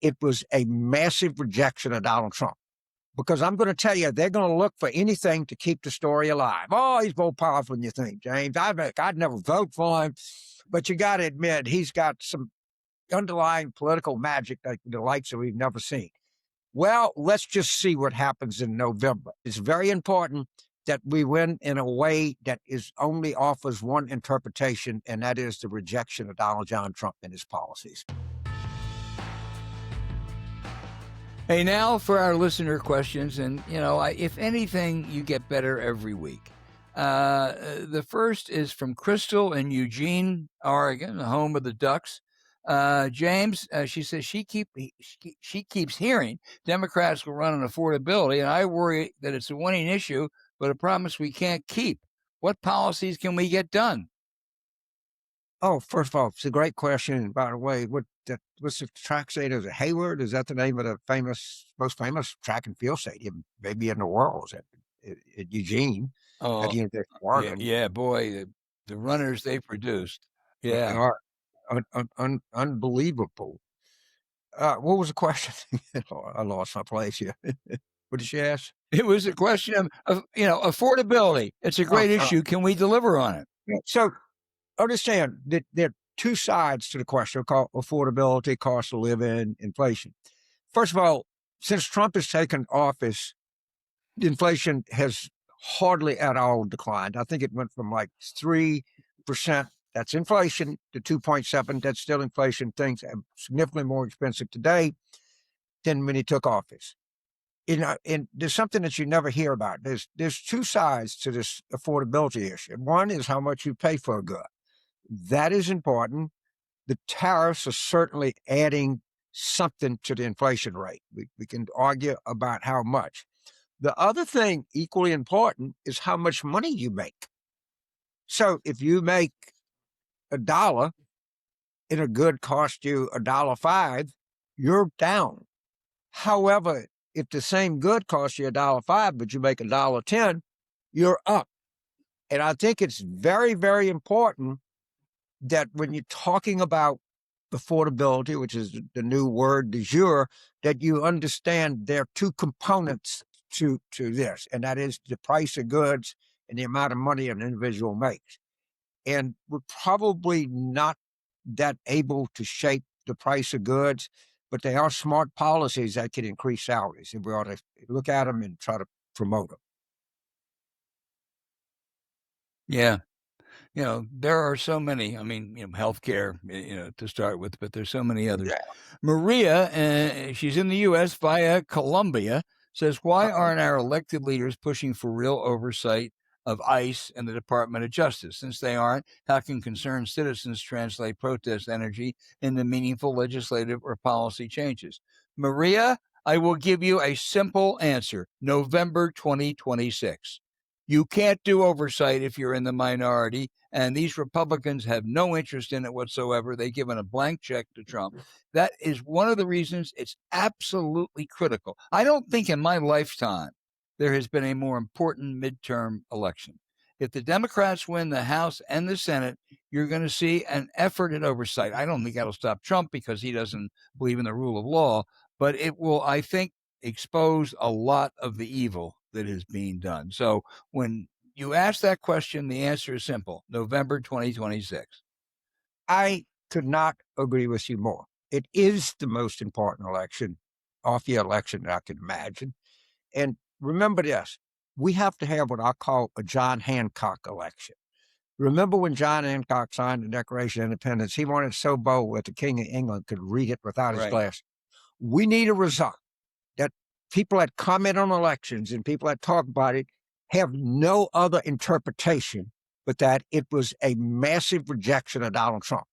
it was a massive rejection of Donald Trump. Because I'm going to tell you, they're going to look for anything to keep the story alive. Oh, he's more powerful than you think, James. I'd never vote for him. But you got to admit, he's got some underlying political magic that the likes that we've never seen. Well, let's just see what happens in November. It's very important that we win in a way that only offers one interpretation, and that is the rejection of Donald John Trump and his policies. Hey, now for our listener questions. And, if anything, you get better every week. The first is from Crystal in Eugene, Oregon, the home of the Ducks. James, she says she keeps hearing Democrats will run on affordability, and I worry that it's a winning issue, but a promise we can't keep. What policies can we get done? Oh, first of all, it's a great question. By the way, what's the track stadium? Is it Hayward? Is that the name of the most famous track and field stadium maybe in the world? Is at Eugene? Oh, at University of Oregon. Yeah, boy, the runners they produced. Yeah, They are unbelievable. What was the question? I lost my place here. What did she ask? It was a question of affordability. It's a great issue. Can we deliver on it? So understand that there are two sides to the question called affordability, cost of living, inflation. First of all, since Trump has taken office, inflation has hardly at all declined. I think it went from like 3%, that's inflation, to 2.7%, that's still inflation. Things are significantly more expensive today than when he took office. And there's something that you never hear about. There's two sides to this affordability issue. One is how much you pay for a good. That is important. The tariffs are certainly adding something to the inflation rate. We can argue about how much. The other thing equally important is how much money you make. So if you make $1 and a good cost you $1.05, you're down. However, if the same good costs you $1.05, but you make $1.10, you're up. And I think it's very, very important that when you're talking about affordability, which is the new word du jour, that you understand there are two components to this, and that is the price of goods and the amount of money an individual makes. And we're probably not that able to shape the price of goods, but they are smart policies that can increase salaries, and we ought to look at them and try to promote them. Yeah. There are so many, healthcare, to start with, but there's so many others. Yeah. Maria, she's in the U.S. via Colombia, says, why aren't our elected leaders pushing for real oversight of ICE and the Department of Justice? Since they aren't, how can concerned citizens translate protest energy into meaningful legislative or policy changes? Maria, I will give you a simple answer. November 2026. You can't do oversight if you're in the minority, and these Republicans have no interest in it whatsoever. They've given a blank check to Trump. That is one of the reasons it's absolutely critical. I don't think in my lifetime there has been a more important midterm election. If the Democrats win the House and the Senate, you're going to see an effort at oversight. I don't think that'll stop Trump because he doesn't believe in the rule of law, but it will, I think, expose a lot of the evil that is being done. So when you ask that question, the answer is simple: November 2026. I could not agree with you more. It is the most important election, off-year election that I can imagine. And remember this, we have to have what I call a John Hancock election. Remember when John Hancock signed the Declaration of Independence, he wanted so bold that the King of England could read it without his glasses. We need a result that people that comment on elections and people that talk about it have no other interpretation but that it was a massive rejection of Donald Trump.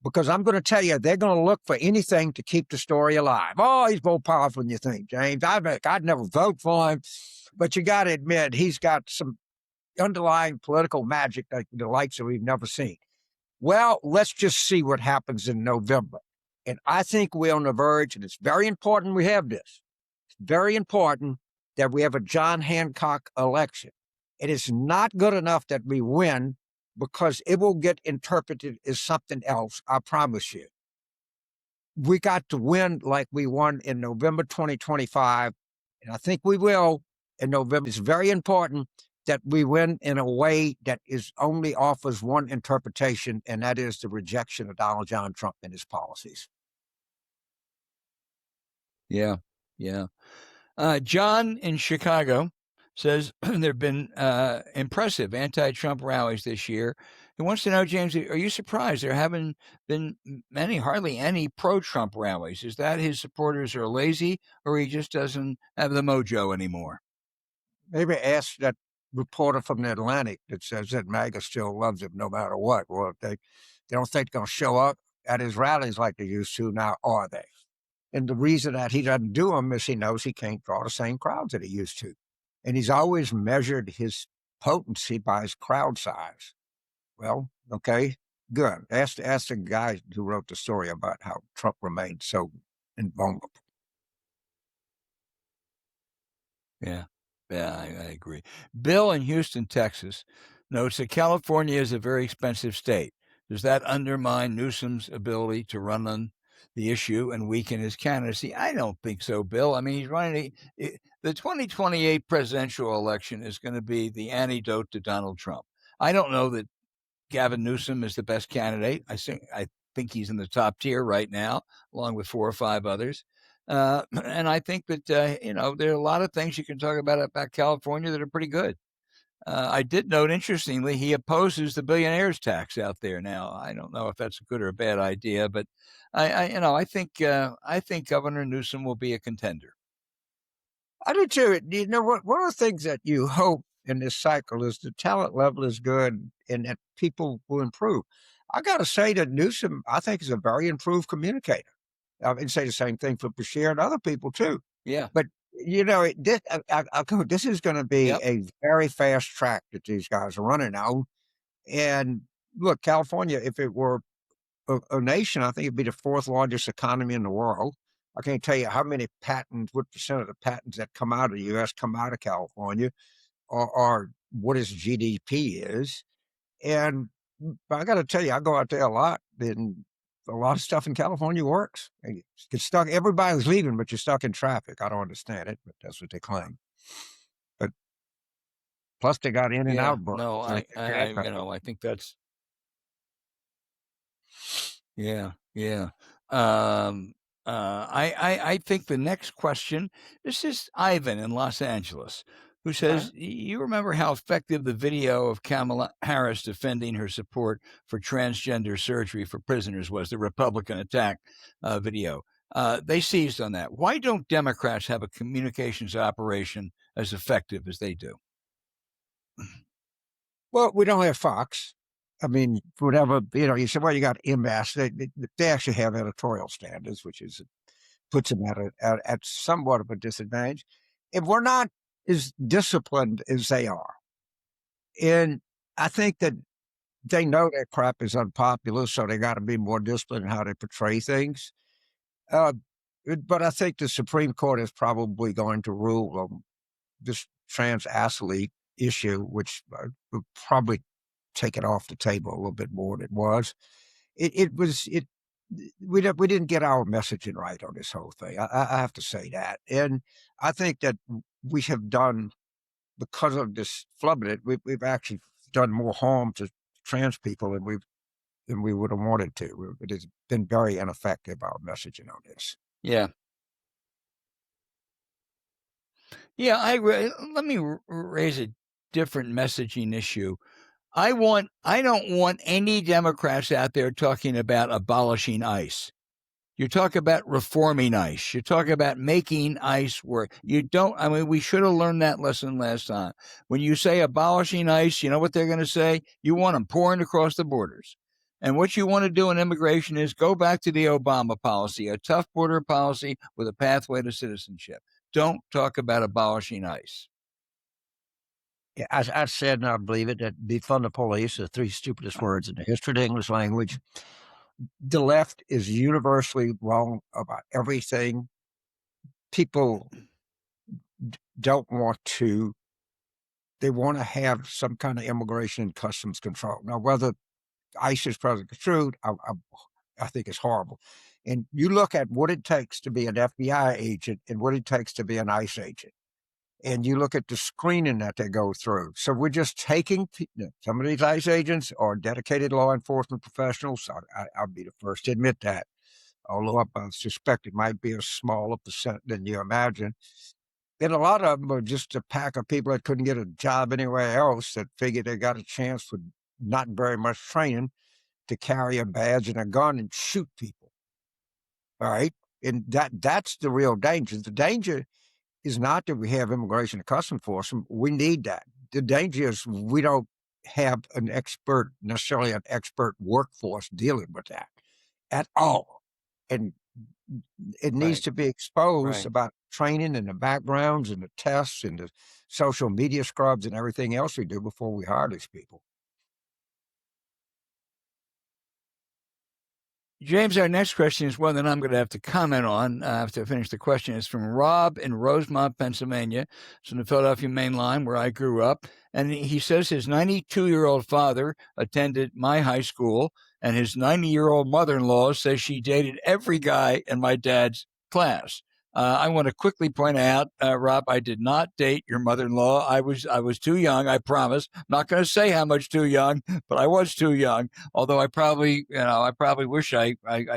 Because I'm going to tell you, they're going to look for anything to keep the story alive. Oh, he's more powerful than you think, James. I'd never vote for him. But you got to admit, he's got some underlying political magic that the likes that we've never seen. Well, let's just see what happens in November. And I think we're on the verge, and it's very important we have this. It's very important that we have a John Hancock election. It is not good enough that we win because it will get interpreted as something else, I promise you. we got to win like we won in November 2025, and I think we will in November. It's very important that we win in a way that is only offers one interpretation, and that is the rejection of Donald John Trump and his policies. Yeah, yeah. John in Chicago says there have been impressive anti-Trump rallies this year. He wants to know, James, are you surprised there haven't been hardly any pro-Trump rallies? Is that his supporters are lazy, or he just doesn't have the mojo anymore? Maybe ask that reporter from the Atlantic that says that MAGA still loves him no matter what. Well, they don't think they're going to show up at his rallies like they used to now, are they? And the reason that he doesn't do them is he knows he can't draw the same crowds that he used to. And he's always measured his potency by his crowd size. Well, okay, good. Ask the guy who wrote the story about how Trump remained so invulnerable. Yeah, I agree. Bill in Houston, Texas, notes that California is a very expensive state. Does that undermine Newsom's ability to run on the issue and weaken his candidacy? I don't think so, Bill. I mean, he's running the 2028 presidential election is going to be the antidote to Donald Trump. I don't know that Gavin Newsom is the best candidate. I think he's in the top tier right now, along with 4 or 5 others. And I think that, there are a lot of things you can talk about California that are pretty good. I did note, interestingly, he opposes the billionaires tax out there now. I don't know if that's a good or a bad idea, but I think Governor Newsom will be a contender. I do too. You know what? One of the things that you hope in this cycle is the talent level is good and that people will improve. I got to say that Newsom, I think, is a very improved communicator. I would say the same thing for Bashir and other people too. Yeah. But this is going to be a very fast track that these guys are running now. And look, California, if it were a nation, I think it'd be the 4th largest economy in the world. I can't tell you how many patents, what percent of the patents that come out of the U.S. come out of California, or what its GDP is. And I got to tell you, I go out there a lot, and a lot of stuff in California works. You get stuck. Everybody's leaving, but you're stuck in traffic. I don't understand it, but that's what they claim. But plus, they got in and out. No, I think that's. Yeah. I think the next question. This is Ivan in Los Angeles, who says, you remember how effective the video of Kamala Harris defending her support for transgender surgery for prisoners was, the Republican attack video. They seized on that. Why don't Democrats have a communications operation as effective as they do? Well, we don't have Fox. I mean, whatever, you say, well, you got MAS. They actually have editorial standards, which puts them at somewhat of a disadvantage. If we're not as disciplined as they are, and I think that they know that crap is unpopular, so they got to be more disciplined in how they portray things. But I think the Supreme Court is probably going to rule on this trans athlete issue, which would probably take it off the table a little bit more than it was. We didn't get our messaging right on this whole thing. I have to say that. And I think that we have done, because of this flubbing, we've actually done more harm to trans people than we would have wanted to. It has been very ineffective, our messaging on this. Yeah. Let me raise a different messaging issue. I don't want any Democrats out there talking about abolishing ICE. You talk about reforming ICE. You talk about making ICE work. We should have learned that lesson last time. When you say abolishing ICE, you know what they're going to say? You want them pouring across the borders. And what you want to do in immigration is go back to the Obama policy, a tough border policy with a pathway to citizenship. Don't talk about abolishing ICE. Yeah, I said, and I believe it, that defund the police are the 3 stupidest words in the history of the English language. The left is universally wrong about everything. People don't want to, they want to have some kind of immigration and customs control. Now, whether ICE is present true, I think it's horrible. And you look at what it takes to be an FBI agent and what it takes to be an ICE agent. And you look at the screening that they go through. So we're just taking some of these ICE agents are dedicated law enforcement professionals. I'll be the first to admit that, although I suspect it might be a smaller percent than you imagine. And a lot of them are just a pack of people that couldn't get a job anywhere else that figured they got a chance with not very much training to carry a badge and a gun and shoot people. All right. And that's the real danger. The danger is not that we have immigration and customs enforcement. We need that. The danger is we don't have necessarily an expert workforce dealing with that at all. And it needs to be exposed about training and the backgrounds and the tests and the social media scrubs and everything else we do before we hire these people. James, our next question is one that I'm going to have to comment on after I finish the question. It's from Rob in Rosemont, Pennsylvania. It's on the Philadelphia Main Line where I grew up. And he says his 92-year-old father attended my high school, and his 90-year-old mother-in-law says she dated every guy in my dad's class. I want to quickly point out, Rob, I did not date your mother-in-law. I was too young, I promise. I'm not going to say how much too young, but I was too young. Although I probably wish I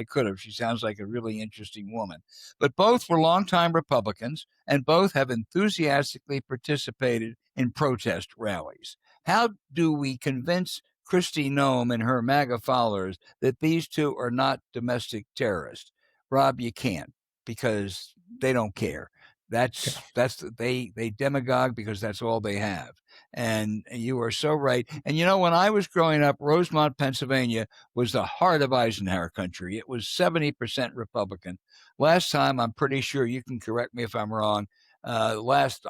could have. She sounds like a really interesting woman. But both were longtime Republicans, and both have enthusiastically participated in protest rallies. How do we convince Kristi Noem and her MAGA followers that these two are not domestic terrorists? Rob, you can't, because they don't care. They demagogue because that's all they have. And you are so right. And when I was growing up, Rosemont, Pennsylvania was the heart of Eisenhower country. It was 70% Republican. Last time, I'm pretty sure, you can correct me if I'm wrong, last,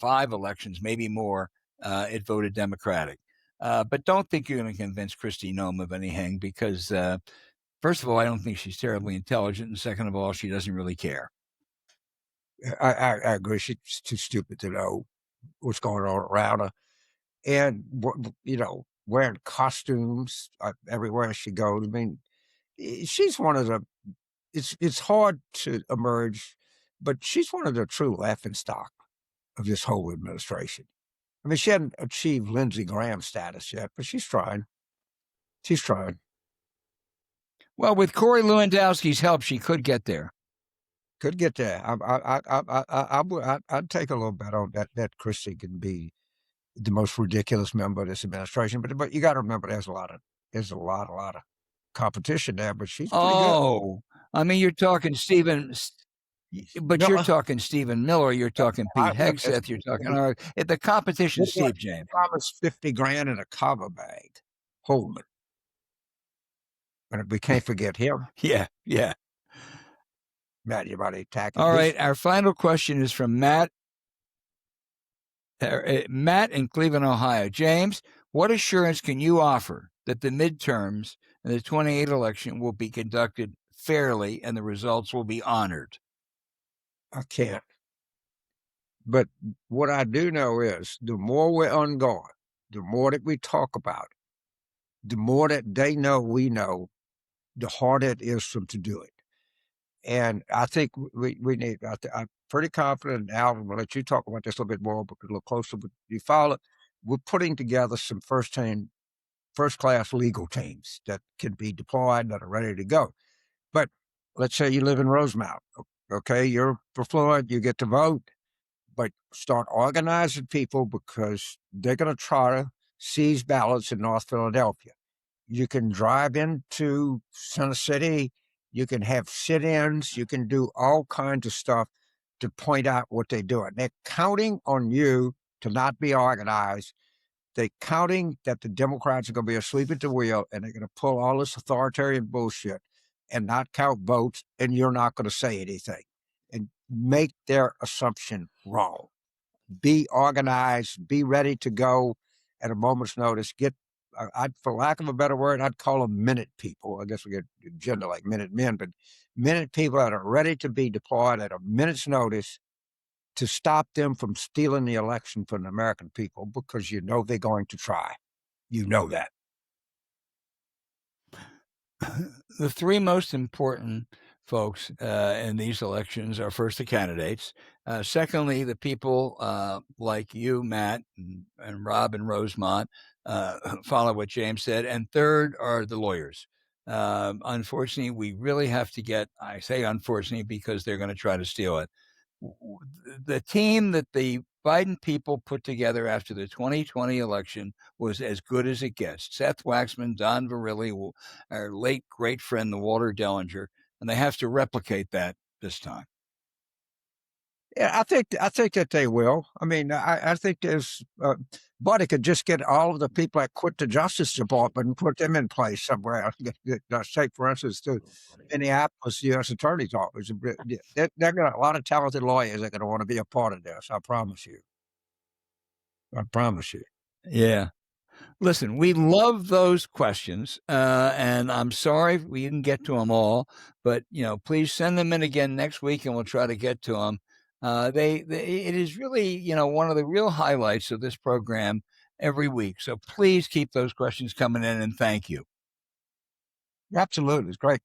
5 elections, maybe more, it voted Democratic. But don't think you're going to convince Kristi Noem of anything, because first of all, I don't think she's terribly intelligent. And second of all, she doesn't really care. I agree. She's too stupid to know what's going on around her. And, wearing costumes everywhere she goes. I mean, she's one of the, it's hard to emerge, but she's one of the true laughingstock of this whole administration. I mean, she hadn't achieved Lindsey Graham status yet, but she's trying. She's trying. Well, with Corey Lewandowski's help, she could get there. Could get there. I'd take a little bet on that Kristi can be the most ridiculous member of this administration. But you got to remember, there's a lot of competition there. But she's pretty good. Oh, I mean, you're talking Stephen, but you're talking Stephen Miller. You're talking Pete Hegseth. You're talking the competition's steep, James. Promised $50,000 in a cover bag, Holman. And we can't forget him. Yeah. Matt, anybody attacking? All right. Our final question is from Matt. Matt in Cleveland, Ohio. James, what assurance can you offer that the midterms and the 28 election will be conducted fairly and the results will be honored? I can't. But what I do know is the more we're on guard, the more that we talk about it, the more that they know we know, the harder it is for them to do it. And I think we need, I'm pretty confident, Alvin, we'll let you talk about this a little bit more, but a little closer, but you follow it. We're putting together some first-class legal teams that can be deployed, that are ready to go. But let's say you live in Rosemount. Okay, you're affluent, you get to vote, but start organizing people, because they're going to try to seize ballots in North Philadelphia. You can drive into Center City. You can have sit-ins. You can do all kinds of stuff to point out what they're doing. They're counting on you to not be organized. They're counting that the Democrats are going to be asleep at the wheel, and they're going to pull all this authoritarian bullshit and not count votes, and you're not going to say anything and make their assumption wrong. Be organized. Be ready to go at a moment's notice. For lack of a better word, I'd call them minute people. I guess we get gender like minute men, but minute people that are ready to be deployed at a minute's notice to stop them from stealing the election from the American people, because they're going to try. You know that. The three most important folks in these elections are first the candidates. Secondly, the people like you, Matt, and Rob and Rosemont follow what James said. And third are the lawyers. Unfortunately, we really have to get, I say unfortunately because they're going to try to steal it. The team that the Biden people put together after the 2020 election was as good as it gets. Seth Waxman, Don Verrilli, our late great friend, the Walter Dellinger, and they have to replicate that this time. Yeah, I think that they will. I mean, I think there's, but it could just get all of the people that quit the Justice Department and put them in place somewhere. Say, for instance, to Minneapolis U.S. Attorney's Office. They're got a lot of talented lawyers that are going to want to be a part of this. I promise you. I promise you. Yeah. Listen, we love those questions, and I'm sorry we didn't get to them all, but please send them in again next week, and we'll try to get to them. It is really one of the real highlights of this program every week. So please keep those questions coming in, and thank you. Absolutely, it's great.